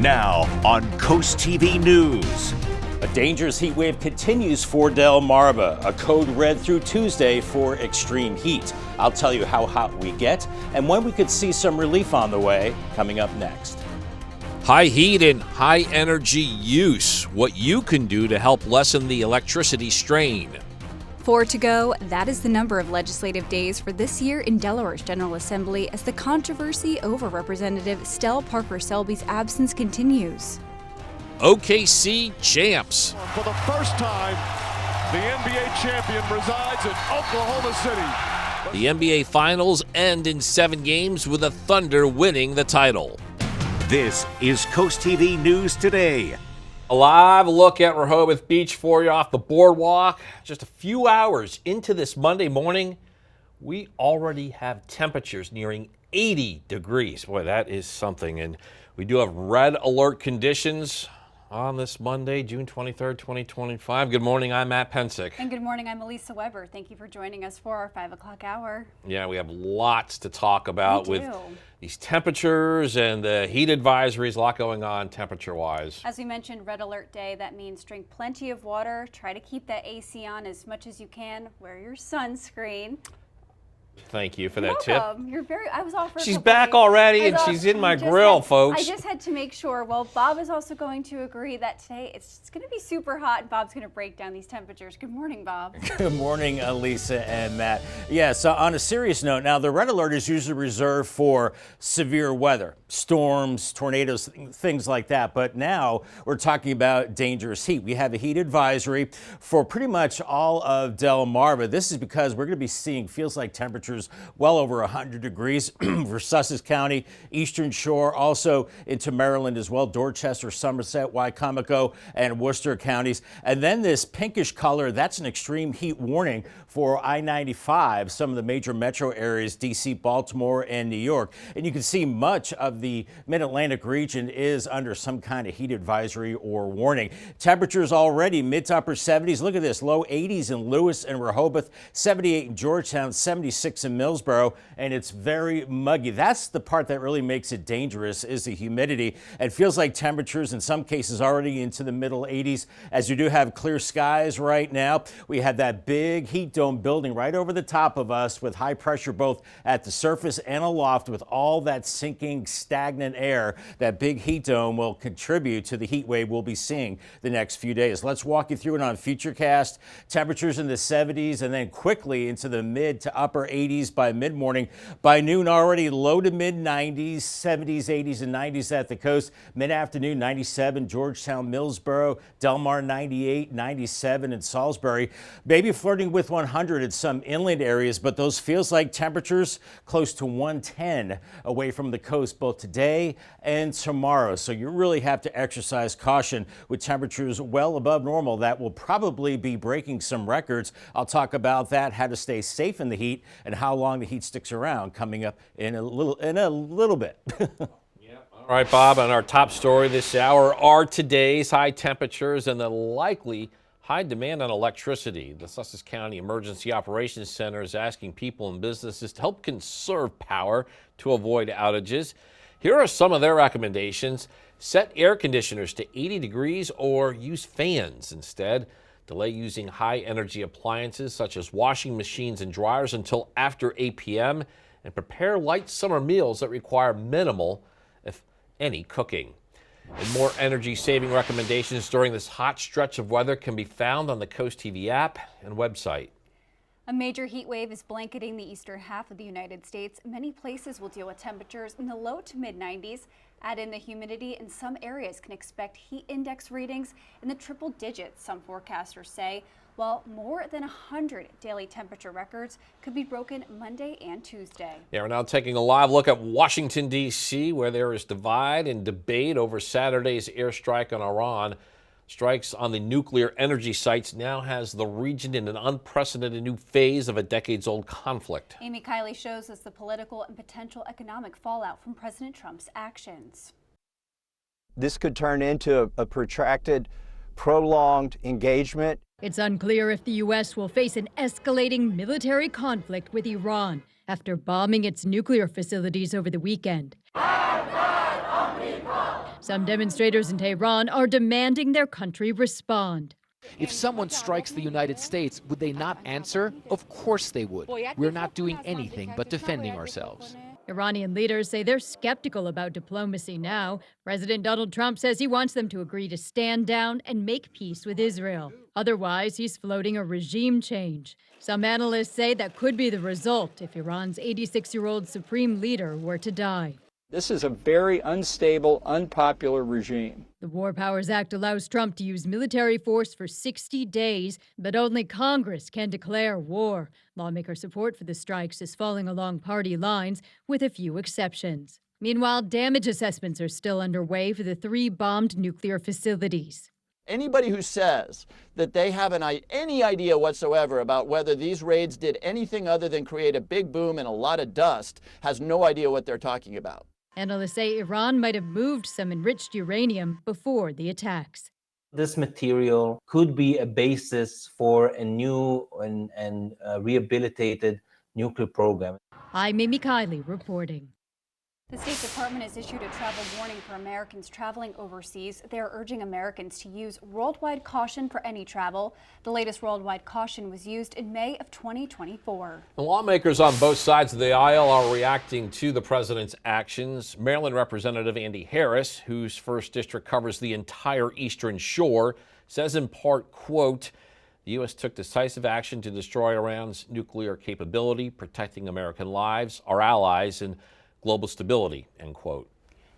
Now on CoastTV News. A dangerous heat wave continues for Delmarva, a code red through Tuesday for extreme heat. I'll tell you how hot we get and when we could see some relief on the way, coming up next. High heat and high energy use, what you can do to help lessen the electricity strain. 4 to go, that is the number of legislative days for this year in Delaware's General Assembly as the controversy over Representative Stell Parker-Selby's absence continues. OKC champs. For the first time, the NBA champion resides in Oklahoma City. The NBA Finals end in 7 games with the Thunder winning the title. This is CoastTV News Today. A live look at Rehoboth Beach for you off the boardwalk. Just a few hours into this Monday morning, we already have temperatures nearing 80 degrees. Boy, that is something. And we do have red alert conditions on this Monday, June 23rd, 2025. Good morning, I'm Matt Pensick. And good morning, I'm Elisa Weber. Thank you for joining us for our 5 o'clock hour. Yeah, we have lots to talk about with these temperatures and the heat advisories, a lot going on temperature-wise. As we mentioned, red alert day, that means drink plenty of water, try to keep that AC on as much as you can, wear your sunscreen. Thank you for that tip. You're very, I was off for She's back already and she's in my grill, folks. I just had to make sure. Well, Bob is also going to agree that today it's going to be super hot and Bob's going to break down these temperatures. Good morning, Bob. Good morning, Lisa and Matt. Yeah, so on a serious note, now the red alert is usually reserved for severe weather, storms, tornadoes, things like that. But now we're talking about dangerous heat. We have a heat advisory for pretty much all of Delmarva. This is because we're going to be seeing, feels like temperatures well over 100 degrees for Sussex County, Eastern Shore, also into Maryland as well, Dorchester, Somerset, Wycomico, and Worcester counties. And then this pinkish color, that's an extreme heat warning for I-95, some of the major metro areas, D.C., Baltimore, and New York. And you can see much of the Mid-Atlantic region is under some kind of heat advisory or warning. Temperatures already mid to upper 70s. Look at this, low 80s in Lewis and Rehoboth, 78 in Georgetown, 76 in Millsboro, and it's very muggy. That's the part that really makes it dangerous, is the humidity. It feels like temperatures in some cases already into the middle 80s, as you do have clear skies right now. We have that big heat dome building right over the top of us with high pressure both at the surface and aloft, with all that sinking stagnant air. That big heat dome will contribute to the heat wave we'll be seeing the next few days. Let's walk you through it on Futurecast. Temperatures in the 70s and then quickly into the mid to upper 80s by mid-morning. By noon already low to mid 90s, 70s, 80s, and 90s at the coast. Mid-afternoon 97, Georgetown, Millsboro, Delmar 98, 97 in Salisbury. Maybe flirting with 100 at some inland areas, but those feels like temperatures close to 110 away from the coast both today and tomorrow. So you really have to exercise caution with temperatures well above normal. That will probably be breaking some records. I'll talk about that, how to stay safe in the heat, and how long the heat sticks around coming up in a little bit. All right, Bob, on our top story this hour are today's high temperatures and the likely high demand on electricity. The Sussex County Emergency Operations Center is asking people and businesses to help conserve power to avoid outages. Here are some of their recommendations. Set air conditioners to 80 degrees or use fans instead. Delay using high-energy appliances such as washing machines and dryers until after 8 p.m. and prepare light summer meals that require minimal, if any, cooking. And more energy-saving recommendations during this hot stretch of weather can be found on the CoastTV app and website. A major heat wave is blanketing the eastern half of the United States. Many places will deal with temperatures in the low to mid 90s. Add in the humidity, and some areas can expect heat index readings in the triple digits, some forecasters say, while more than 100 daily temperature records could be broken Monday and Tuesday. Yeah, we're now taking a live look at Washington, D.C., where there is divide and debate over Saturday's airstrike on Iran. Strikes on the nuclear energy sites now has the region in an unprecedented new phase of a decades-old conflict. Amy Kiley shows us the political and potential economic fallout from President Trump's actions. This could turn into a protracted, prolonged engagement. It's unclear if the U.S. will face an escalating military conflict with Iran after bombing its nuclear facilities over the weekend. Some demonstrators in Tehran are demanding their country respond. If someone strikes the United States, would they not answer? Of course they would. We're not doing anything but defending ourselves. Iranian leaders say they're skeptical about diplomacy now. President Donald Trump says he wants them to agree to stand down and make peace with Israel. Otherwise, he's floating a regime change. Some analysts say that could be the result if Iran's 86-year-old supreme leader were to die. This is a very unstable, unpopular regime. The War Powers Act allows Trump to use military force for 60 days, but only Congress can declare war. Lawmaker support for the strikes is falling along party lines, with a few exceptions. Meanwhile, damage assessments are still underway for the 3 bombed nuclear facilities. Anybody who says that they have any idea whatsoever about whether these raids did anything other than create a big boom and a lot of dust has no idea what they're talking about. Analysts say Iran might have moved some enriched uranium before the attacks. This material could be a basis for a new and rehabilitated nuclear program. I'm Amy Kiley reporting. The State Department has issued a travel warning for Americans traveling overseas. They are urging Americans to use worldwide caution for any travel. The latest worldwide caution was used in May of 2024. The lawmakers on both sides of the aisle are reacting to the president's actions. Maryland Representative Andy Harris, whose 1st district covers the entire eastern shore, says in part, quote, the U.S. took decisive action to destroy Iran's nuclear capability, protecting American lives, our allies, and global stability, end quote.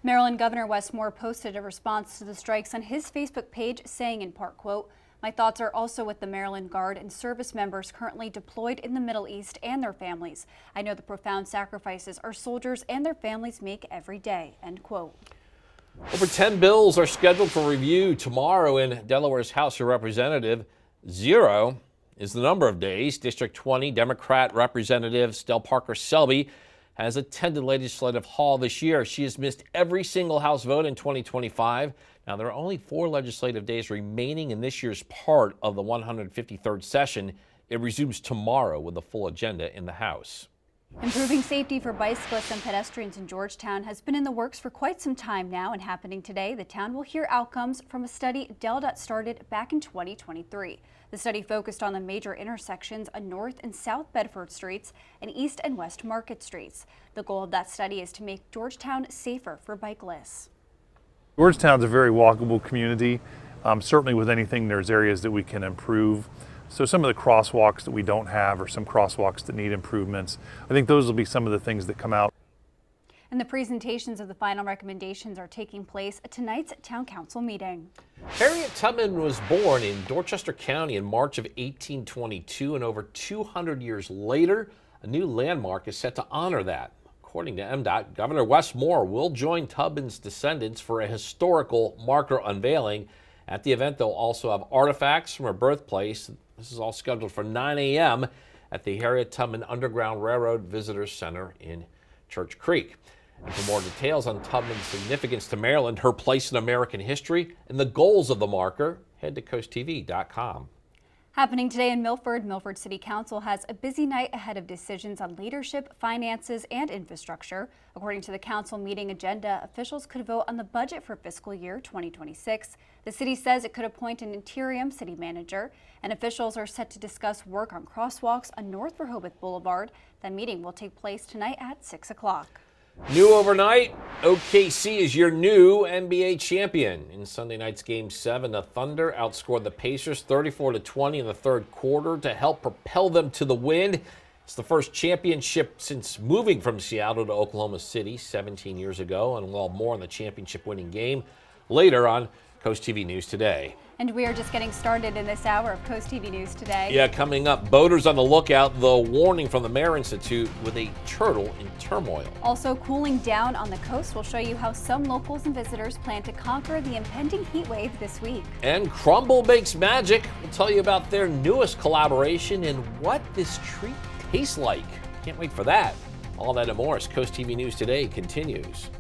Maryland Governor Wes Moore posted a response to the strikes on his Facebook page, saying in part, quote, my thoughts are also with the Maryland Guard and service members currently deployed in the Middle East and their families. I know the profound sacrifices our soldiers and their families make every day, end quote. Over 10 bills are scheduled for review tomorrow in Delaware's House of Representatives. 0 is the number of days District 20 Democrat Representative Stell Parker Selby has attended Legislative Hall this year. She has missed every single House vote in 2025. Now, there are only 4 legislative days remaining in this year's part of the 153rd session. It resumes tomorrow with a full agenda in the House. Improving safety for bicyclists and pedestrians in Georgetown has been in the works for quite some time now, and happening today, the town will hear outcomes from a study DelDOT started back in 2023. The study focused on the major intersections on North and South Bedford Streets and East and West Market Streets. The goal of that study is to make Georgetown safer for bicyclists. Georgetown's a very walkable community. Certainly with anything, there's areas that we can improve. So some of the crosswalks that we don't have, or some crosswalks that need improvements, I think those will be some of the things that come out. And the presentations of the final recommendations are taking place at tonight's Town Council meeting. Harriet Tubman was born in Dorchester County in March of 1822, and over 200 years later, a new landmark is set to honor that. According to MDOT, Governor Wes Moore will join Tubman's descendants for a historical marker unveiling. At the event, they'll also have artifacts from her birthplace. This is all scheduled for 9 a.m. at the Harriet Tubman Underground Railroad Visitor Center in Church Creek. And for more details on Tubman's significance to Maryland, her place in American history, and the goals of the marker, head to CoastTV.com. Happening today in Milford, Milford City Council has a busy night ahead of decisions on leadership, finances, and infrastructure. According to the council meeting agenda, officials could vote on the budget for fiscal year 2026. The city says it could appoint an interim city manager, and officials are set to discuss work on crosswalks on North Rehoboth Boulevard. That meeting will take place tonight at 6 o'clock. New overnight, OKC is your new NBA champion. In Sunday night's Game 7, the Thunder outscored the Pacers 34-20 in the third quarter to help propel them to the win. It's the first championship since moving from Seattle to Oklahoma City 17 years ago, and we'll have more on the championship-winning game later on Coast TV News Today. And we are just getting started in this hour of Coast TV News Today. Yeah, coming up, boaters on the lookout, the warning from the Mare Institute with a turtle in turmoil. Also cooling down on the coast, we'll show you how some locals and visitors plan to conquer the impending heat wave this week. And Crumble Bakes Magic will tell you about their newest collaboration and what this treat tastes like. Can't wait for that. All that and more as Coast TV News Today continues.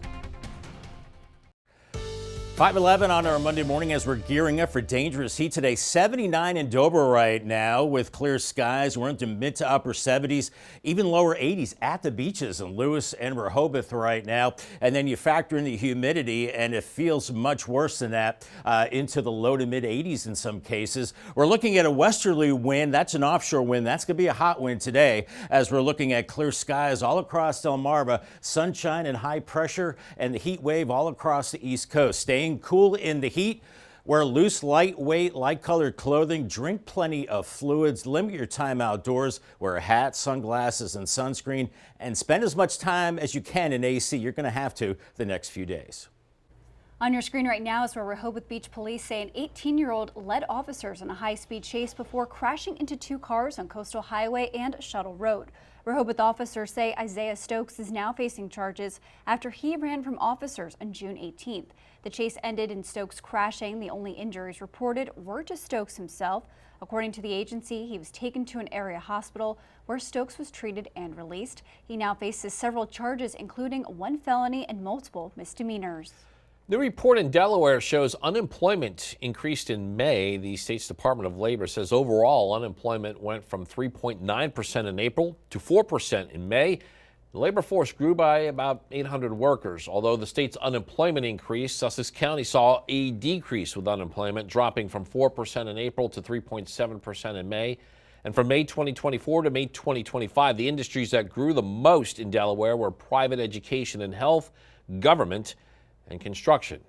5:11 on our Monday morning as we're gearing up for dangerous heat today. 79 in Dover right now with clear skies. We're into mid to upper 70s, even lower 80s at the beaches in Lewis and Rehoboth right now. And then you factor in the humidity and it feels much worse than that, into the low to mid 80s in some cases. We're looking at a westerly wind. That's an offshore wind. That's going to be a hot wind today as we're looking at clear skies all across Delmarva, sunshine and high pressure, and the heat wave all across the East Coast. Staying cool in the heat. Wear loose, lightweight, light-colored clothing. Drink plenty of fluids. Limit your time outdoors. Wear a hat, sunglasses, and sunscreen. And spend as much time as you can in AC. You're going to have to the next few days. On your screen right now is where Rehoboth Beach police say an 18-year-old led officers in a high-speed chase before crashing into two cars on Coastal Highway and Shuttle Road. Rehoboth officers say Isaiah Stokes is now facing charges after he ran from officers on June 18th. The chase ended in Stokes crashing. The only injuries reported were to Stokes himself. According to the agency, he was taken to an area hospital where Stokes was treated and released. He now faces several charges, including one felony and multiple misdemeanors. New report in Delaware shows unemployment increased in May. The state's Department of Labor says overall unemployment went from 3.9% in April to 4% in May. The labor force grew by about 800 workers. Although the state's unemployment increased, Sussex County saw a decrease with unemployment dropping from 4% in April to 3.7% in May. And from May 2024 to May 2025, the industries that grew the most in Delaware were private education and health, government, and construction.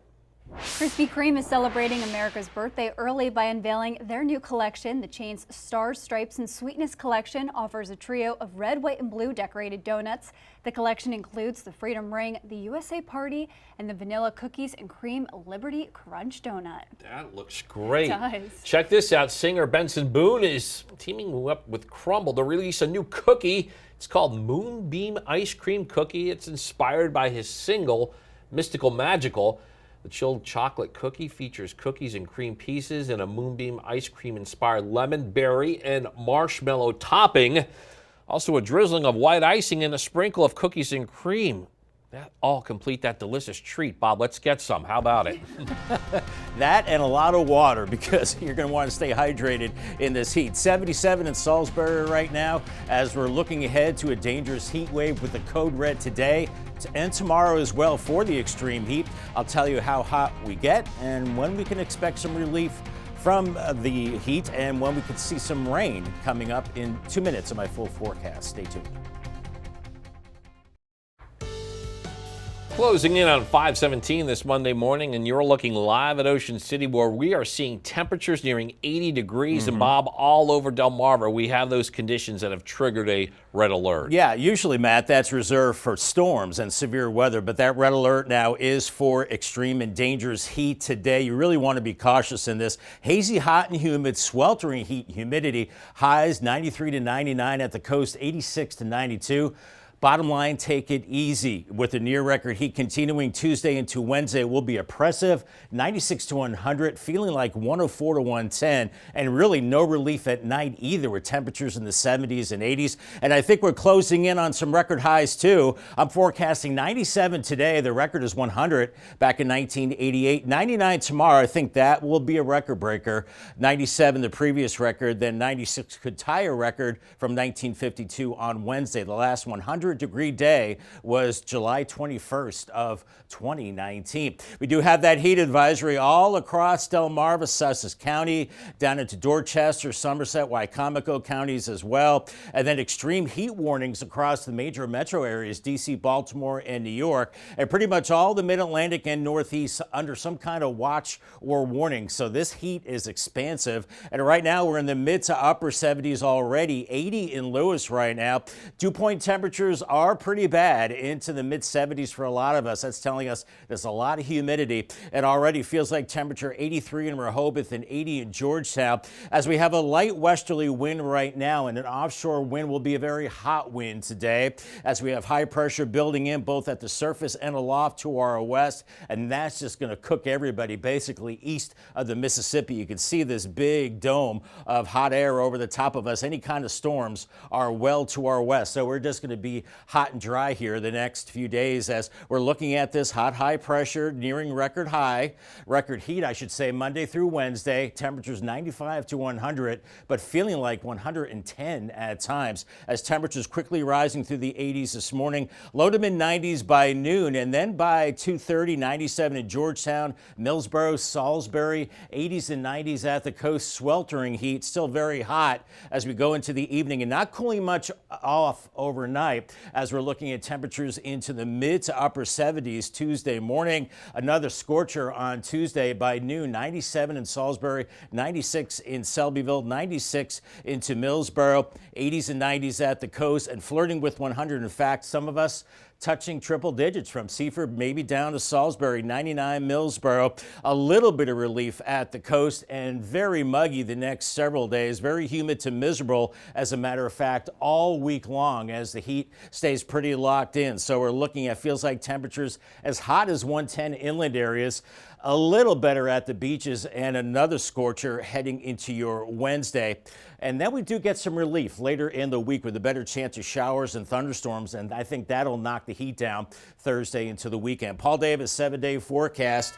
Krispy Kreme is celebrating America's birthday early by unveiling their new collection. The chain's Stars, Stripes, and Sweetness collection offers a trio of red, white, and blue decorated donuts. The collection includes the Freedom Ring, the USA Party, and the Vanilla Cookies and Cream Liberty Crunch Donut. That looks great. It does. Check this out. Singer Benson Boone is teaming up with Crumble to release a new cookie. It's called Moonbeam Ice Cream Cookie. It's inspired by his single, Mystical Magical. The chilled chocolate cookie features cookies and cream pieces and a moonbeam ice cream inspired lemon, berry, and marshmallow topping. Also a drizzling of white icing and a sprinkle of cookies and cream. That all complete that delicious treat. Bob, let's get some. How about it? That and a lot of water because you're going to want to stay hydrated in this heat. 77 in Salisbury right now as we're looking ahead to a dangerous heat wave with the code red today and tomorrow as well for the extreme heat. I'll tell you how hot we get and when we can expect some relief from the heat and when we could see some rain coming up in 2 minutes of my full forecast. Stay tuned. Closing in on 5:17 this Monday morning, and you're looking live at Ocean City where we are seeing temperatures nearing 80 degrees. And Bob, all over Delmarva, we have those conditions that have triggered a red alert. Yeah, usually, Matt, that's reserved for storms and severe weather, but that red alert now is for extreme and dangerous heat today. You really want to be cautious in this. Hazy, hot, and humid, sweltering heat and humidity. Highs 93 to 99 at the coast, 86 to 92. Bottom line, take it easy. With the near record heat continuing Tuesday into Wednesday will be oppressive. 96 to 100, feeling like 104 to 110, and really no relief at night either with temperatures in the 70s and 80s. And I think we're closing in on some record highs too. I'm forecasting 97 today. The record is 100 back in 1988. 99 tomorrow. I think that will be a record breaker. 97 the previous record, then 96 could tie a record from 1952 on Wednesday. The last 100-degree day was July 21st of 2019. We do have that heat advisory all across Delmarva, Sussex County, down into Dorchester, Somerset, Wycomico counties as well. And then extreme heat warnings across the major metro areas, D.C., Baltimore, and New York. And pretty much all the Mid-Atlantic and Northeast under some kind of watch or warning. So this heat is expansive. And right now we're in the mid to upper 70s already, 80 in Lewis right now. Dew point temperatures are pretty bad into the mid 70s for a lot of us. That's telling us there's a lot of humidity. It already feels like temperature 83 in Rehoboth and 80 in Georgetown as we have a light westerly wind right now, and an offshore wind will be a very hot wind today as we have high pressure building in both at the surface and aloft to our west, and that's just going to cook everybody basically east of the Mississippi. You can see this big dome of hot air over the top of us. Any kind of storms are well to our west, so we're just going to be hot and dry here the next few days as we're looking at this hot high pressure nearing record heat, I should say, Monday through Wednesday. Temperatures 95 to 100, but feeling like 110 at times as temperatures quickly rising through the 80s this morning. Low to mid 90s by noon, and then by 2:30, 97 in Georgetown, Millsboro, Salisbury, 80s and 90s at the coast. Sweltering heat, still very hot as we go into the evening and not cooling much off overnight as we're looking at temperatures into the mid to upper 70s Tuesday morning. Another scorcher on Tuesday by noon, 97 in Salisbury, 96 in Selbyville, 96 into Millsboro, 80s and 90s at the coast, and flirting with 100. In fact, some of us touching triple digits from Seaford, maybe down to Salisbury, 99 Millsboro. A little bit of relief at the coast and very muggy the next several days. Very humid to miserable, as a matter of fact, all week long as the heat stays pretty locked in. So we're looking at feels like temperatures as hot as 110 inland areas. A little better at the beaches and another scorcher heading into your Wednesday. And then we do get some relief later in the week with a better chance of showers and thunderstorms, and I think that'll knock the heat down Thursday into the weekend. Paul Davis, 7-day forecast.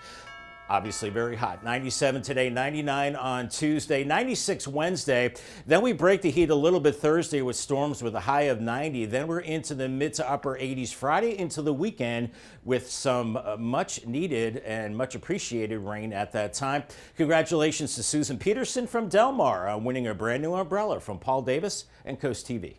Obviously very hot. 97 today, 99 on Tuesday, 96 Wednesday. Then we break the heat a little bit Thursday with storms with a high of 90. Then we're into the mid to upper 80s Friday into the weekend with some much needed and much appreciated rain at that time. Congratulations to Susan Peterson from Delmarva on winning a brand new umbrella from Paul Davis and Coast TV.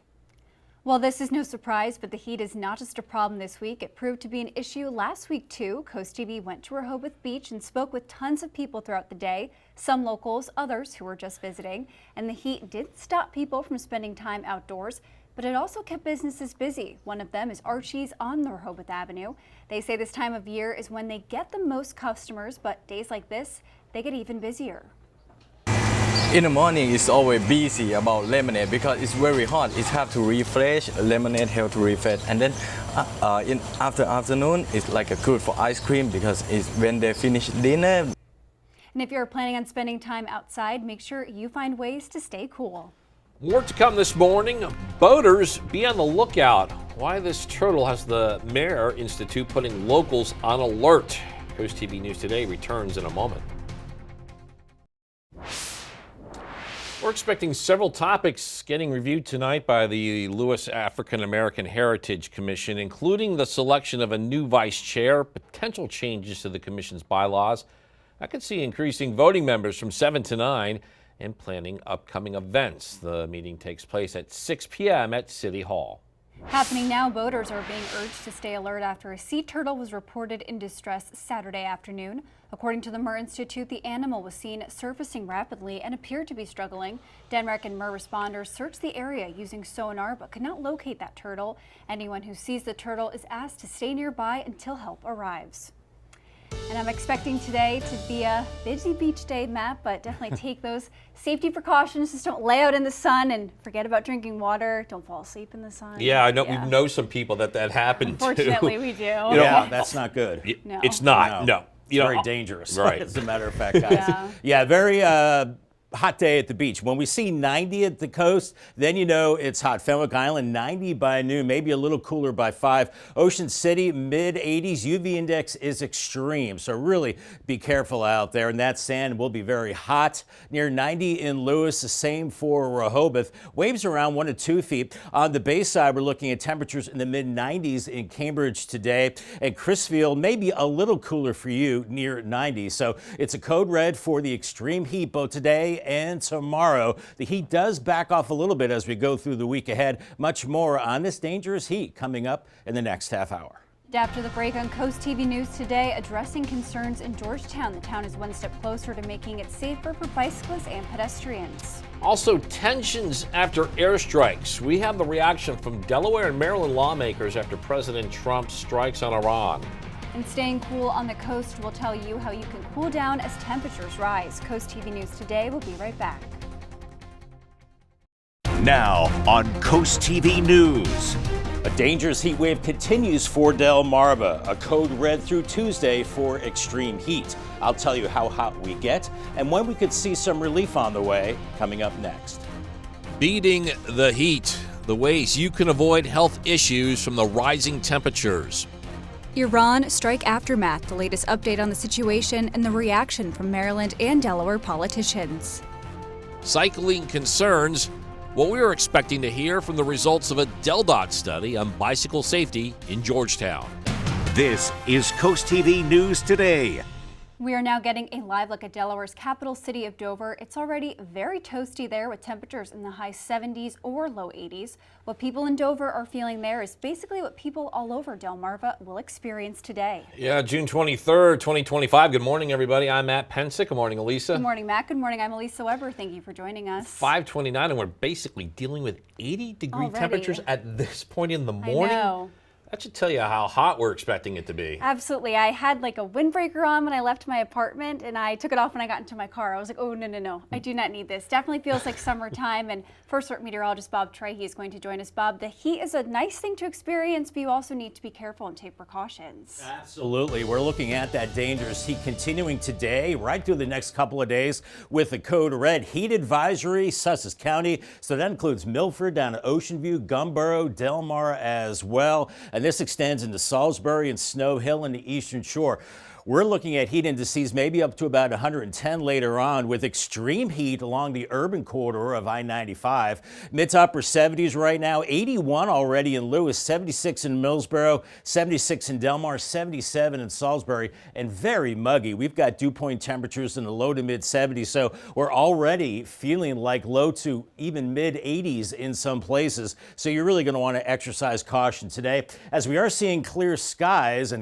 Well, this is no surprise, but the heat is not just a problem this week. It proved to be an issue last week, too. Coast TV went to Rehoboth Beach and spoke with tons of people throughout the day, some locals, others who were just visiting. And the heat didn't stop people from spending time outdoors, but it also kept businesses busy. One of them is Archie's on the Rehoboth Avenue. They say this time of year is when they get the most customers, but days like this, they get even busier. In the morning, it's always busy about lemonade because it's very hot. It have to refresh. Lemonade help to refresh, and then after afternoon, it's like a good for ice cream because it's when they finish dinner. And if you're planning on spending time outside, make sure you find ways to stay cool. More to come this morning. Boaters, be on the lookout. Why this turtle has the Mayor Institute putting locals on alert. Coast TV News Today returns in a moment. We're expecting several topics getting reviewed tonight by the Lewis African American Heritage Commission, including the selection of a new vice chair, potential changes to the commission's bylaws. I could see increasing voting members from 7 to 9 and planning upcoming events. The meeting takes place at 6 p.m. at City Hall. Happening now, boaters are being urged to stay alert after a sea turtle was reported in distress Saturday afternoon. According to the Mer Institute, the animal was seen surfacing rapidly and appeared to be struggling. Denmark and Mer responders searched the area using sonar but could not locate that turtle. Anyone who sees the turtle is asked to stay nearby until help arrives. And I'm expecting today to be a busy beach day, Matt, but definitely take those safety precautions. Just don't lay out in the sun and forget about drinking water. Don't fall asleep in the sun. Yeah, I know. We know some people that happened to. Unfortunately, we do. Yeah, that's not good. No. It's not. No. It's very dangerous, right? As a matter of fact, guys. Yeah, very hot day at the beach. When we see 90 at the coast, then you know it's hot. Fenwick Island, 90 by noon, maybe a little cooler by 5. Ocean City, mid 80s. UV index is extreme, so really be careful out there. And that sand will be very hot. Near 90 in Lewis, the same for Rehoboth. Waves around 1 to 2 feet. On the bay side, we're looking at temperatures in the mid 90s in Cambridge today. And Crisfield, maybe a little cooler for you, near 90. So it's a code red for the extreme heat both today and tomorrow. The heat does back off a little bit as we go through the week ahead. Much more on this dangerous heat coming up in the next half hour. After the break on Coast TV News Today, addressing concerns in Georgetown. The town is one step closer to making it safer for bicyclists and pedestrians. Also, tensions after airstrikes. We have the reaction from Delaware and Maryland lawmakers after President Trump strikes on Iran. And staying cool on the coast will tell you how you can cool down as temperatures rise. Coast TV News Today will be right back. Now on Coast TV News. A dangerous heat wave continues for Delmarva. A code red through Tuesday for extreme heat. I'll tell you how hot we get and when we could see some relief on the way coming up next. Beating the heat. the ways you can avoid health issues from the rising temperatures. Iran strike aftermath, the latest update on the situation and the reaction from Maryland and Delaware politicians. Cycling concerns, what we are expecting to hear from the results of a DelDOT study on bicycle safety in Georgetown. This is Coast TV News Today. We are now getting a live look at Delaware's capital city of Dover. It's already very toasty there with temperatures in the high 70s or low 80s. What people in Dover are feeling there is basically what people all over Delmarva will experience today. Yeah, June 23rd, 2025. Good morning, everybody. I'm Matt Pensick. Good morning, Elisa. Good morning, Matt. Good morning. I'm Elisa Weber. Thank you for joining us. 5:29, and we're basically dealing with 80-degree temperatures at this point in the morning. I know. That should tell you how hot we're expecting it to be. Absolutely. I had like a windbreaker on when I left my apartment, and I took it off when I got into my car. I was like, oh, no. I do not need this. Definitely feels like summertime. And First Alert meteorologist Bob Trahey is going to join us. Bob, the heat is a nice thing to experience, but you also need to be careful and take precautions. Absolutely. We're looking at that dangerous heat continuing today, right through the next couple of days with the code red heat advisory, Sussex County. So that includes Milford down to Ocean View, Gumboro, Delmarva as well. And this extends into Salisbury and Snow Hill and the Eastern Shore. We're looking at heat indices maybe up to about 110 later on, with extreme heat along the urban corridor of I-95. Mid to upper 70s right now, 81 already in Lewis, 76 in Millsboro, 76 in Delmar, 77 in Salisbury, and very muggy. We've got dew point temperatures in the low to mid 70s, so we're already feeling like low to even mid 80s in some places. So you're really going to want to exercise caution today, as we are seeing clear skies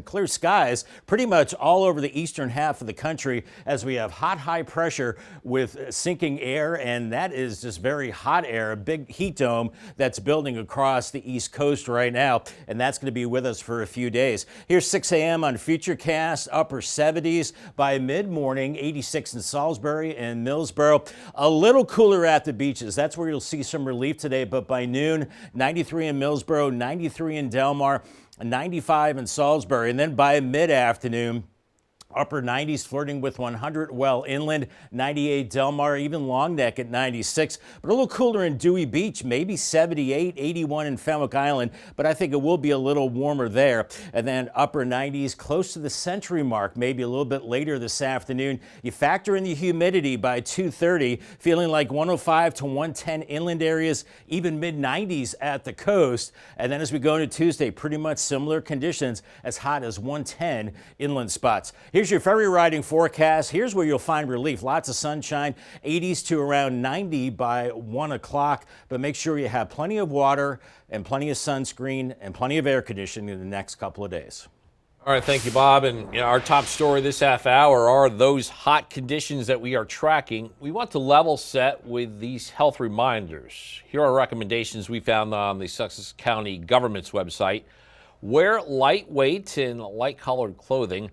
pretty much all over the eastern half of the country, as we have hot high pressure with sinking air, and that is just very hot air, a big heat dome that's building across the East Coast right now, and that's going to be with us for a few days. Here's 6 a.m. on Futurecast, upper 70s by mid-morning, 86 in Salisbury and Millsboro. A little cooler at the beaches. That's where you'll see some relief today, but by noon, 93 in Millsboro, 93 in Delmar, 95 in Salisbury, and then by mid-afternoon, upper 90s flirting with 100 well inland, 98 Delmar, even Long Neck at 96, but a little cooler in Dewey Beach, maybe 78, 81 in Fenwick Island, but I think it will be a little warmer there. And then upper 90s close to the century mark, maybe a little bit later this afternoon. You factor in the humidity by 2:30, feeling like 105 to 110 inland areas, even mid 90s at the coast. And then as we go into Tuesday, pretty much similar conditions, as hot as 110 inland spots. Here's your ferry riding forecast. Here's where you'll find relief. Lots of sunshine, 80s to around 90 by 1 o'clock. But make sure you have plenty of water and plenty of sunscreen and plenty of air conditioning in the next couple of days. All right, thank you, Bob. And our top story this half hour are those hot conditions that we are tracking. We want to level set with these health reminders. Here are recommendations we found on the Sussex County government's website. Wear lightweight and light-colored clothing.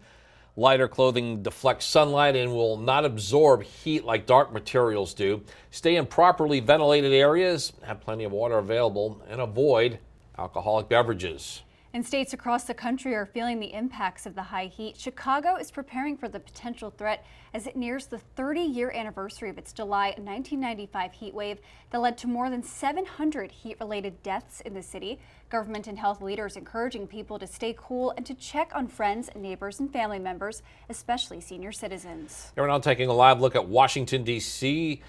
Lighter clothing deflects sunlight and will not absorb heat like dark materials do. Stay in properly ventilated areas, have plenty of water available, and avoid alcoholic beverages. And states across the country are feeling the impacts of the high heat. Chicago is preparing for the potential threat as it nears the 30-year anniversary of its July 1995 heat wave that led to more than 700 heat-related deaths in the city. Government and health leaders encouraging people to stay cool and to check on friends, neighbors, and family members, especially senior citizens. We're now taking a live look at Washington, D.C.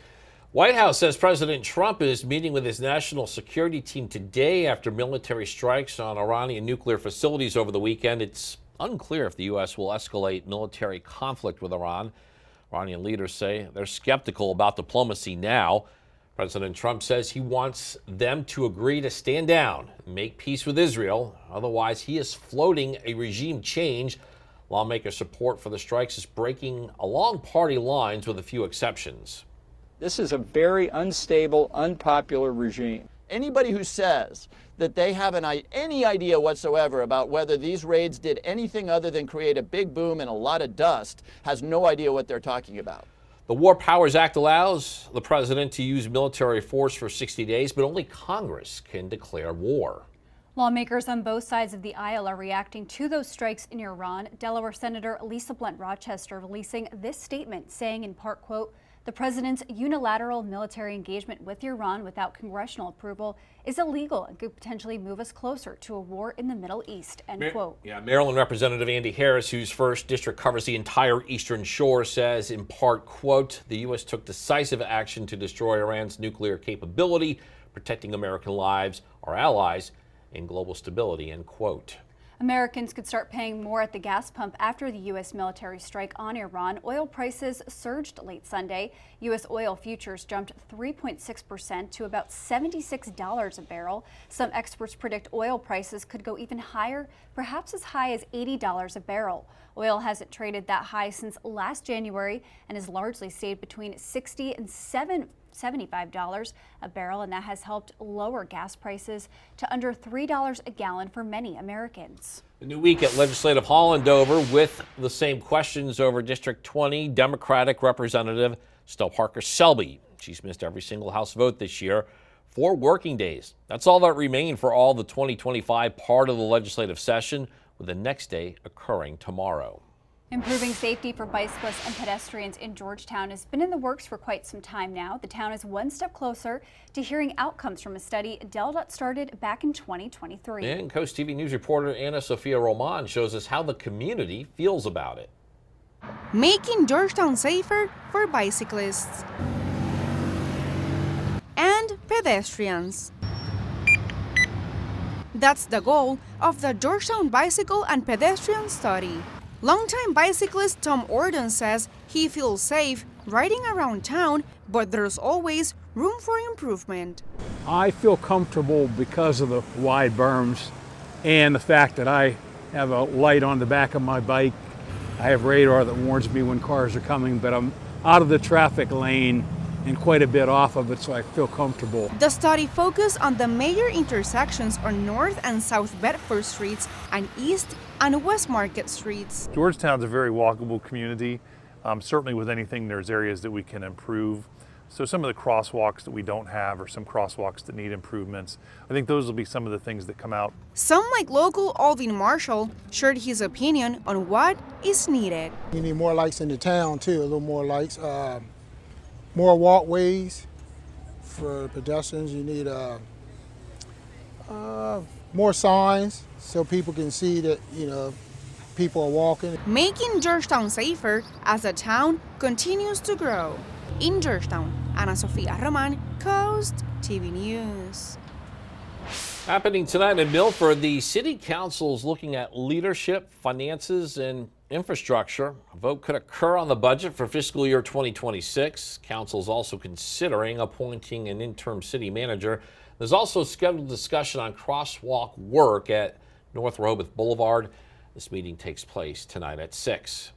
White House says President Trump is meeting with his national security team today after military strikes on Iranian nuclear facilities over the weekend. It's unclear if the U.S. will escalate military conflict with Iran. Iranian leaders say they're skeptical about diplomacy now. President Trump says he wants them to agree to stand down and make peace with Israel. Otherwise, he is floating a regime change. Lawmaker support for the strikes is breaking along party lines with a few exceptions. This is a very unstable, unpopular regime. Anybody who says that they have any idea whatsoever about whether these raids did anything other than create a big boom and a lot of dust has no idea what they're talking about. The War Powers Act allows the president to use military force for 60 days, but only Congress can declare war. Lawmakers on both sides of the aisle are reacting to those strikes in Iran. Delaware Senator Lisa Blunt Rochester releasing this statement saying in part, quote, The president's unilateral military engagement with Iran without congressional approval is illegal and could potentially move us closer to a war in the Middle East, end quote. Yeah, Maryland Representative Andy Harris, whose first district covers the entire Eastern Shore, says in part, quote, the U.S. took decisive action to destroy Iran's nuclear capability, protecting American lives, our allies, and global stability, end quote. Americans could start paying more at the gas pump after the U.S. military strike on Iran. Oil prices surged late Sunday. U.S. oil futures jumped 3.6% to about $76 a barrel. Some experts predict oil prices could go even higher, perhaps as high as $80 a barrel. Oil hasn't traded that high since last January and has largely stayed between $60 and $75 a barrel, and that has helped lower gas prices to under $3 a gallon for many Americans. A new week at Legislative Hall in Dover with the same questions over District 20 Democratic Representative Stell Parker-Selby. She's missed every single House vote this year. 4 working days. That's all that remained for all the 2025 part of the legislative session, with the next day occurring tomorrow. Improving safety for bicyclists and pedestrians in Georgetown has been in the works for quite some time now. The town is one step closer to hearing outcomes from a study DelDOT started back in 2023. And CoastTV News reporter Anna Sophia Roman shows us how the community feels about it. Making Georgetown safer for bicyclists and pedestrians. That's the goal of the Georgetown Bicycle and Pedestrian Study. Longtime bicyclist Tom Orden says he feels safe riding around town, but there's always room for improvement. I feel comfortable because of the wide berms and the fact that I have a light on the back of my bike. I have radar that warns me when cars are coming, but I'm out of the traffic lane and quite a bit off of it, so I feel comfortable. The study focused on the major intersections on North and South Bedford Streets and East and West Market Streets. Georgetown's a very walkable community. Certainly with anything, there's areas that we can improve. So some of the crosswalks that we don't have or some crosswalks that need improvements, I think those will be some of the things that come out. Some, like local Alvin Marshall, shared his opinion on what is needed. You need more lights in the town too, a little more lights. More walkways for pedestrians. You need more signs so people can see that, people are walking. Making Georgetown safer as the town continues to grow. In Georgetown, Ana Sofia Roman, Coast TV News. Happening tonight in Milford, the city council is looking at leadership, finances, and infrastructure. A vote could occur on the budget for fiscal year 2026. Council is also considering appointing an interim city manager. There's also a scheduled discussion on crosswalk work at North Rehoboth Boulevard. This meeting takes place tonight at 6.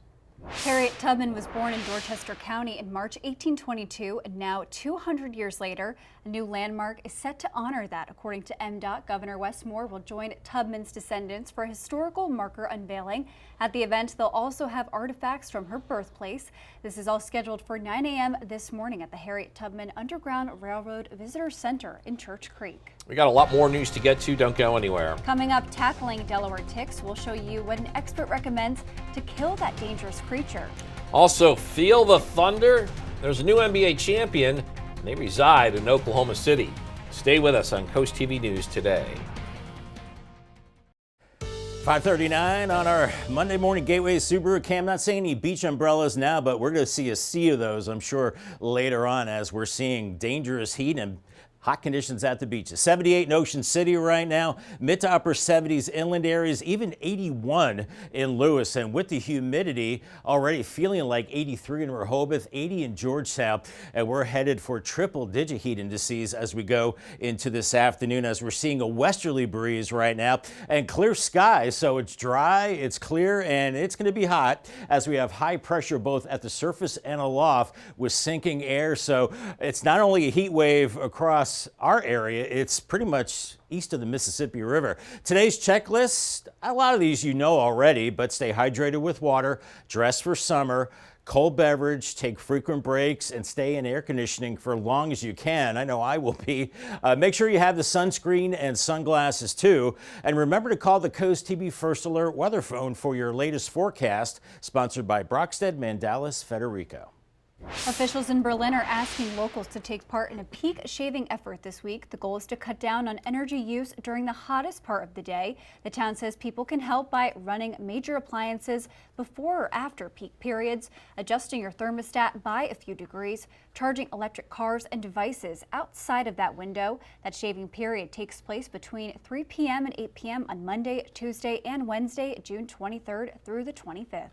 Harriet Tubman was born in Dorchester County in March 1822, and now 200 years later, a new landmark is set to honor that. According to MDOT, Governor Wes Moore will join Tubman's descendants for a historical marker unveiling. At the event, they'll also have artifacts from her birthplace. This is all scheduled for 9 a.m. this morning at the Harriet Tubman Underground Railroad Visitor Center in Church Creek. We got a lot more news to get to. Don't go anywhere. Coming up, tackling Delaware ticks, we'll show you what an expert recommends to kill that dangerous creature. Also, feel the thunder? There's a new NBA champion, and they reside in Oklahoma City. Stay with us on Coast TV News today. 5:39 on our Monday morning Gateway Subaru Cam. Not seeing any beach umbrellas now, but we're going to see a sea of those, I'm sure, later on as we're seeing dangerous heat and hot conditions at the beaches. 78 in Ocean City right now, mid to upper 70s inland areas, even 81 in Lewis. And with the humidity already feeling like 83 in Rehoboth, 80 in Georgetown. And we're headed for triple-digit heat indices as we go into this afternoon, as we're seeing a westerly breeze right now and clear skies. So it's dry, it's clear, and it's going to be hot as we have high pressure both at the surface and aloft with sinking air. So it's not only a heat wave across our area, it's pretty much east of the Mississippi River. Today's checklist, a lot of these you know already, but stay hydrated with water, dress for summer, cold beverage, take frequent breaks, and stay in air conditioning for as long as you can. I know I will be. Make sure you have the sunscreen and sunglasses too. And remember to call the Coast TV First Alert weather phone for your latest forecast, sponsored by Brockstead Mandalis Federico. Officials in Berlin are asking locals to take part in a peak shaving effort this week. The goal is to cut down on energy use during the hottest part of the day. The town says people can help by running major appliances before or after peak periods, adjusting your thermostat by a few degrees, charging electric cars and devices outside of that window. That shaving period takes place between 3 p.m. and 8 p.m. on Monday, Tuesday, and Wednesday, June 23rd through the 25th.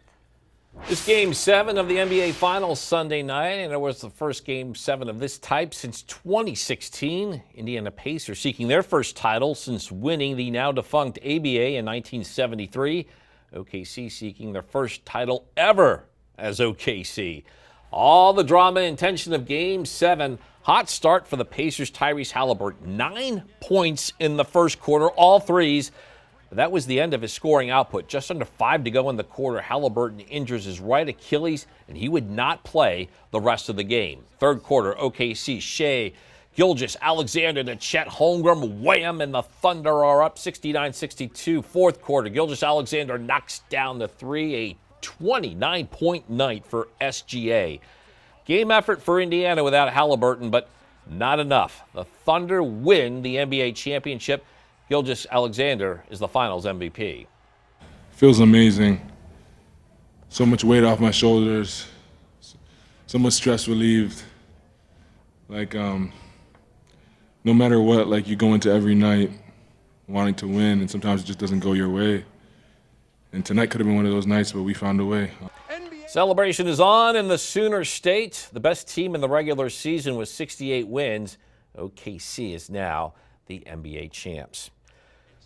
This Game 7 of the NBA Finals Sunday night, and it was the first Game 7 of this type since 2016. Indiana Pacers seeking their first title since winning the now-defunct ABA in 1973. OKC seeking their first title ever as OKC. All the drama and tension of Game 7. Hot start for the Pacers' Tyrese Halliburton. 9 points in the first quarter, all threes. That was the end of his scoring output. Just under 5 to go in the quarter, Halliburton injures his right Achilles, and he would not play the rest of the game. Third quarter, OKC, Shea, Gilgeous-Alexander to Chet Holmgren, wham, and the Thunder are up 69-62. Fourth quarter, Gilgeous-Alexander knocks down the three, a 29-point night for SGA. Game effort for Indiana without Halliburton, but not enough. The Thunder win the NBA championship. Gilgeous-Alexander is the finals MVP. Feels amazing. So much weight off my shoulders. So much stress relieved. Like, no matter what, like, you go into every night wanting to win, and sometimes it just doesn't go your way. And tonight could have been one of those nights, but we found a way. Celebration is on in the Sooner State. The best team in the regular season with 68 wins. OKC is now the NBA champs.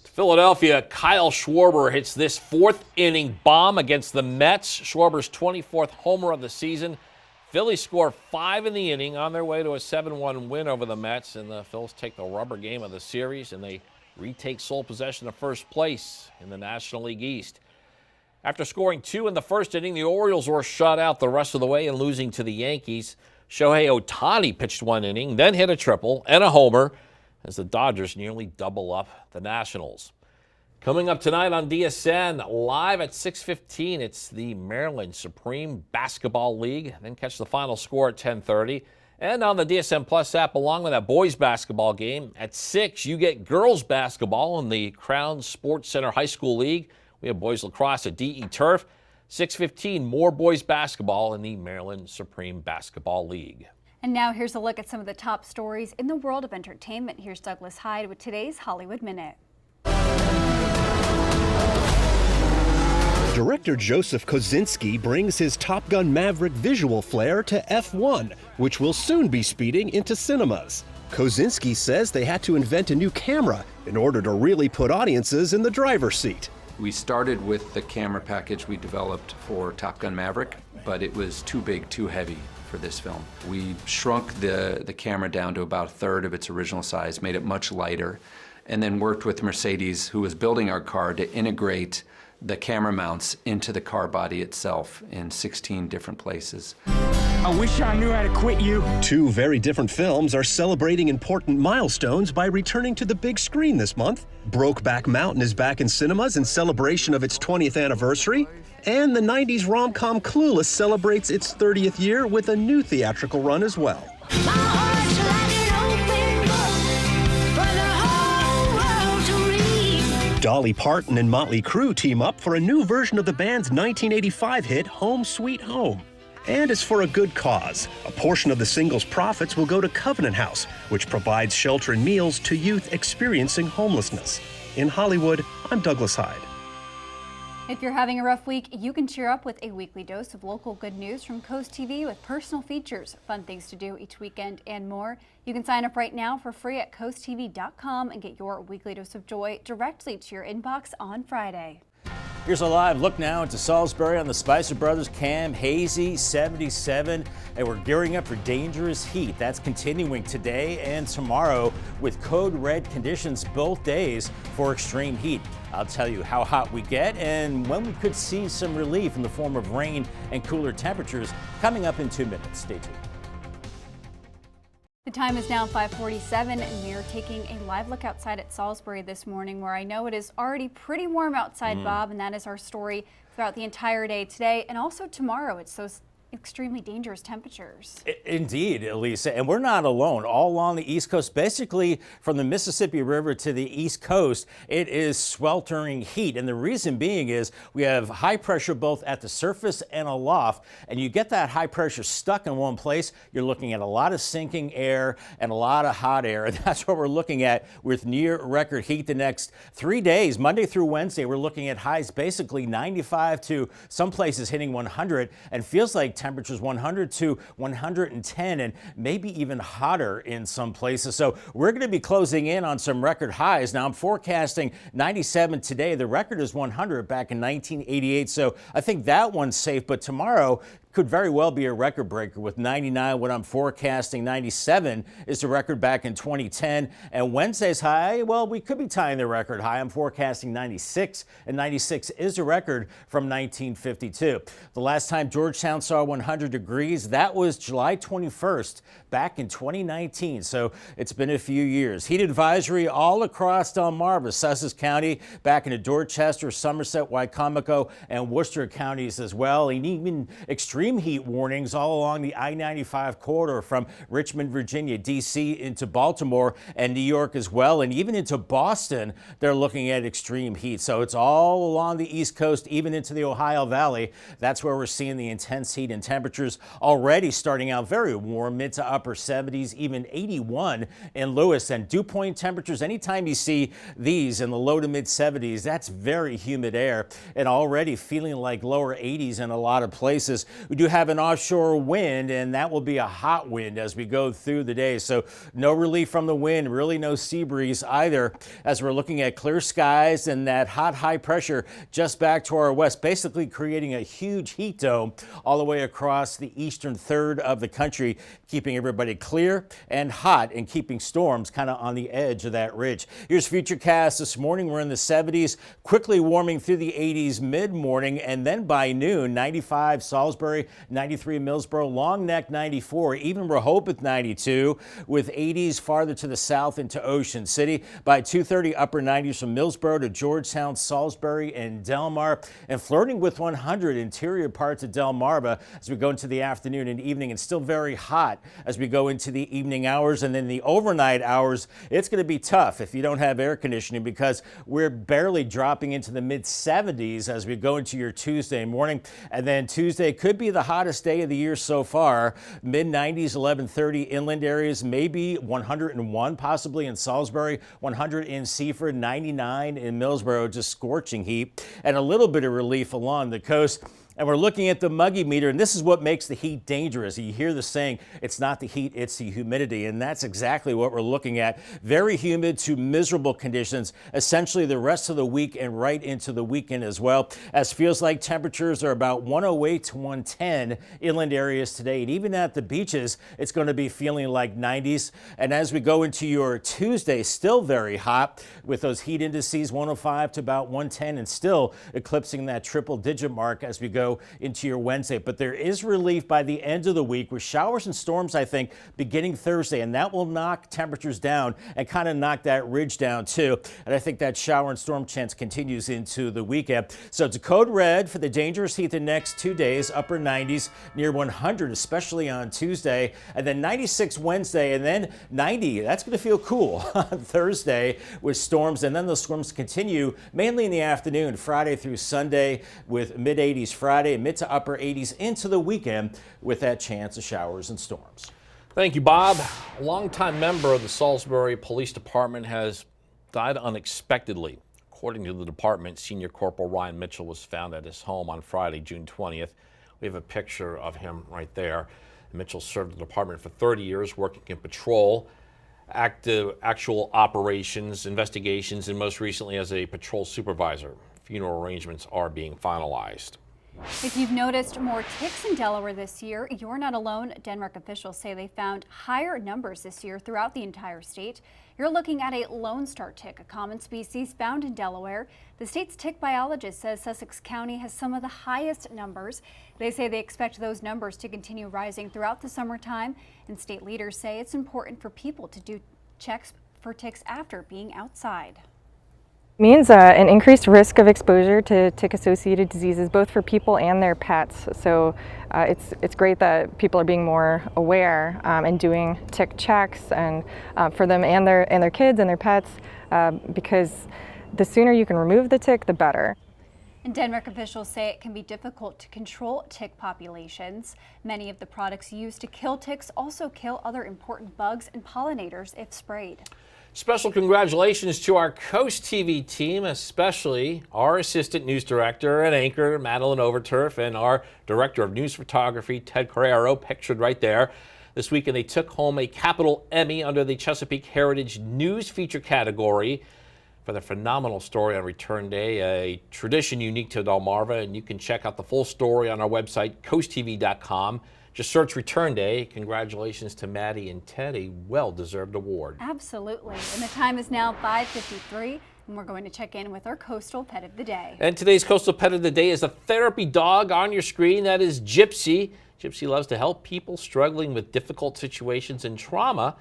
Philadelphia, Kyle Schwarber hits this fourth-inning bomb against the Mets. Schwarber's 24th homer of the season. Phillies score 5 in the inning on their way to a 7-1 win over the Mets, and the Phils take the rubber game of the series, and they retake sole possession of first place in the National League East. After scoring 2 in the first inning, the Orioles were shut out the rest of the way and losing to the Yankees. Shohei Ohtani pitched 1 inning, then hit a triple and a homer, as the Dodgers nearly double up the Nationals. Coming up tonight on DSN, live at 6:15, it's the Maryland Supreme Basketball League. Then catch the final score at 10:30. And on the DSN Plus app, along with that boys basketball game, at 6, you get girls basketball in the Crown Sports Center High School League. We have boys lacrosse at DE Turf. 6:15, more boys basketball in the Maryland Supreme Basketball League. And now here's a look at some of the top stories in the world of entertainment. Here's Douglas Hyde with today's Hollywood Minute. Director Joseph Kosinski brings his Top Gun Maverick visual flair to F1, which will soon be speeding into cinemas. Kosinski says they had to invent a new camera in order to really put audiences in the driver's seat. We started with the camera package we developed for Top Gun Maverick, but it was too big, too heavy for this film. We shrunk the camera down to about a third of its original size, made it much lighter, and then worked with Mercedes, who was building our car, to integrate the camera mounts into the car body itself in 16 different places. I wish I knew how to quit you. 2 very different films are celebrating important milestones by returning to the big screen this month. Brokeback Mountain is back in cinemas in celebration of its 20th anniversary. And the 90s rom-com Clueless celebrates its 30th year with a new theatrical run as well. Dolly Parton and Motley Crue team up for a new version of the band's 1985 hit Home Sweet Home. And it's for a good cause. A portion of the single's profits will go to Covenant House, which provides shelter and meals to youth experiencing homelessness. In Hollywood, I'm Douglas Hyde. If you're having a rough week, you can cheer up with a weekly dose of local good news from CoastTV with personal features, fun things to do each weekend, and more. You can sign up right now for free at coasttv.com and get your weekly dose of joy directly to your inbox on Friday. Here's a live look now into Salisbury on the Spicer Brothers Cam. Hazy, 77, and we're gearing up for dangerous heat. That's continuing today and tomorrow with code red conditions both days for extreme heat. I'll tell you how hot we get and when we could see some relief in the form of rain and cooler temperatures coming up in 2 minutes. Stay tuned. The time is now 5:47 and we are taking a live look outside at Salisbury this morning, where I know it is already pretty warm outside, Bob, and that is our story throughout the entire day today and also tomorrow. It's so extremely dangerous temperatures. Indeed, Elisa, and we're not alone. All along the East Coast, basically from the Mississippi River to the East Coast, it is sweltering heat. And the reason being is we have high pressure both at the surface and aloft, and you get that high pressure stuck in one place, you're looking at a lot of sinking air and a lot of hot air. And that's what we're looking at with near record heat the next 3 days, Monday through Wednesday. We're looking at highs basically 95 to some places hitting 100, and feels like temperatures 100 to 110 and maybe even hotter in some places. So we're going to be closing in on some record highs. Now I'm forecasting 97 today. The record is 100 back in 1988. So I think that one's safe. But tomorrow could very well be a record breaker with 99. What I'm forecasting, 97 is the record back in 2010. And Wednesday's high, well, we could be tying the record high. I'm forecasting 96, and 96 is a record from 1952. The last time Georgetown saw 100 degrees, that was July 21st back in 2019. So it's been a few years. Heat advisory all across Delmarva, Sussex County, back into Dorchester, Somerset, Wycomico, and Worcester counties as well. And even extreme heat warnings all along the I-95 corridor from Richmond, Virginia, D.C. into Baltimore and New York as well. And even into Boston, they're looking at extreme heat. So it's all along the East Coast, even into the Ohio Valley. That's where we're seeing the intense heat, and temperatures already starting out very warm, mid to upper 70s, even 81 in Lewis. And dew point temperatures, anytime you see these in the low to mid 70s, that's very humid air, and already feeling like lower 80s in a lot of places. We do have an offshore wind, and that will be a hot wind as we go through the day. So no relief from the wind, really no sea breeze either, as we're looking at clear skies and that hot high pressure just back to our west, basically creating a huge heat dome all the way across the eastern third of the country, keeping everybody clear and hot and keeping storms kind of on the edge of that ridge. Here's Futurecast this morning. We're in the 70s, quickly warming through the 80s mid-morning, and then by noon, 95 Salisbury, 93 Millsboro, Long Neck 94, even Rehoboth 92, with 80s farther to the south into Ocean City. By 2:30, upper 90s from Millsboro to Georgetown, Salisbury, and Delmar, and flirting with 100 interior parts of Delmarva as we go into the afternoon and evening, and still very hot as we go into the evening hours. And then the overnight hours, it's going to be tough if you don't have air conditioning, because we're barely dropping into the mid 70s as we go into your Tuesday morning. And then Tuesday could be the hottest day of the year so far. Mid 90s, 11:30 inland areas, maybe 101 possibly in Salisbury, 100 in Seaford, 99 in Millsboro, just scorching heat, and a little bit of relief along the coast. And we're looking at the muggy meter, and this is what makes the heat dangerous. You hear the saying, it's not the heat, it's the humidity, and that's exactly what we're looking at. Very humid to miserable conditions, essentially the rest of the week and right into the weekend as well, as feels like temperatures are about 108 to 110 inland areas today. And even at the beaches, it's going to be feeling like 90s. And as we go into your Tuesday, still very hot with those heat indices, 105 to about 110, and still eclipsing that triple-digit mark as we go into your Wednesday. But there is relief by the end of the week with showers and storms, I think, beginning Thursday, and that will knock temperatures down and kind of knock that ridge down too. And I think that shower and storm chance continues into the weekend. So it's a code red for the dangerous heat the next 2 days, upper 90s, near 100, especially on Tuesday, and then 96 Wednesday, and then 90. That's going to feel cool on Thursday with storms, and then those storms continue mainly in the afternoon, Friday through Sunday, with mid 80s Friday and mid to upper 80s into the weekend with that chance of showers and storms. Thank you, Bob. A longtime member of the Salisbury Police Department has died unexpectedly. According to the department, Senior Corporal Ryan Mitchell was found at his home on Friday, June 20th. We have a picture of him right there. Mitchell served the department for 30 years, working in patrol, actual operations, investigations, and most recently as a patrol supervisor. Funeral arrangements are being finalized. If you've noticed more ticks in Delaware this year, you're not alone. Denmark officials say they found higher numbers this year throughout the entire state. You're looking at a Lone Star tick, a common species found in Delaware. The state's tick biologist says Sussex County has some of the highest numbers. They say they expect those numbers to continue rising throughout the summertime, and state leaders say it's important for people to do checks for ticks after being outside. Means an increased risk of exposure to tick-associated diseases, both for people and their pets. So it's great that people are being more aware and doing tick checks, and for them and their kids and their pets, because the sooner you can remove the tick, the better. And Denmark officials say it can be difficult to control tick populations. Many of the products used to kill ticks also kill other important bugs and pollinators if sprayed. Special congratulations to our Coast TV team, especially our assistant news director and anchor, Madeline Overturf, and our director of news photography, Ted Carrero, pictured right there. This weekend, they took home a Capital Emmy under the Chesapeake Heritage News feature category for the phenomenal story on Return Day, a tradition unique to Delmarva, and you can check out the full story on our website, coasttv.com. Just search Return Day. Congratulations to Maddie and Ted, a well-deserved award. Absolutely. And the time is now 5:53, and we're going to check in with our Coastal Pet of the Day. And today's Coastal Pet of the Day is a therapy dog on your screen. That is Gypsy. Gypsy loves to help people struggling with difficult situations and trauma.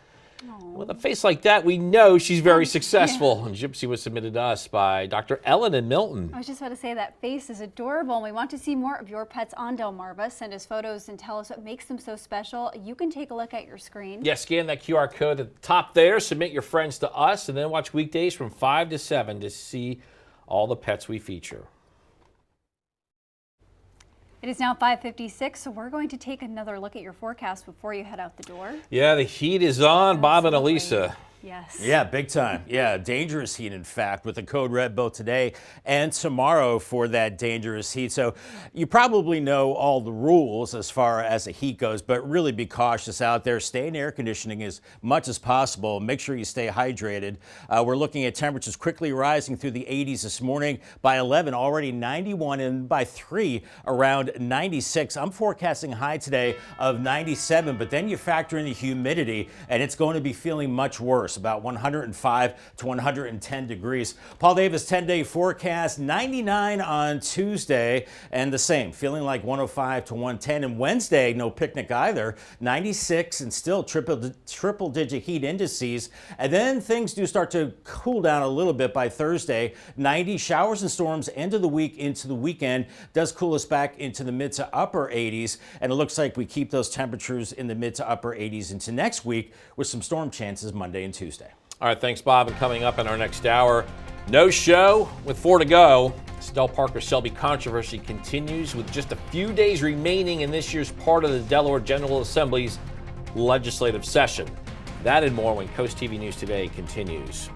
With a face like that, we know she's very successful. And Gypsy was submitted to us by Dr. Ellen in Milton. I was just about to say that face is adorable, and we want to see more of your pets on Delmarva. Send us photos and tell us what makes them so special. You can take a look at your screen. Yeah, scan that QR code at the top there, submit your friends to us, and then watch weekdays from 5 to 7 to see all the pets we feature. It is now 5:56, so we're going to take another look at your forecast before you head out the door. Yeah, the heat is on, Bob and Elisa. Yes. Yeah, big time. Yeah, dangerous heat, in fact, with the code red both today and tomorrow for that dangerous heat. So you probably know all the rules as far as the heat goes, but really be cautious out there. Stay in air conditioning as much as possible. Make sure you stay hydrated. We're looking at temperatures quickly rising through the 80s this morning. By 11, already 91, and by 3, around 96. I'm forecasting high today of 97, but then you factor in the humidity, and it's going to be feeling much worse. About 105 to 110 degrees. Paul Davis 10-day forecast, 99 on Tuesday, and the same, feeling like 105 to 110. And Wednesday, no picnic either, 96 and still triple-digit heat indices. And then things do start to cool down a little bit by Thursday. 90 showers and storms end of the week into the weekend does cool us back into the mid to upper 80s. And it looks like we keep those temperatures in the mid to upper 80s into next week with some storm chances Monday and Tuesday. All right, thanks, Bob. And coming up in our next hour, no show with 4 to go. Stell Parker-Selby controversy continues with just a few days remaining in this year's part of the Delaware General Assembly's legislative session. That and more when Coast TV News Today continues.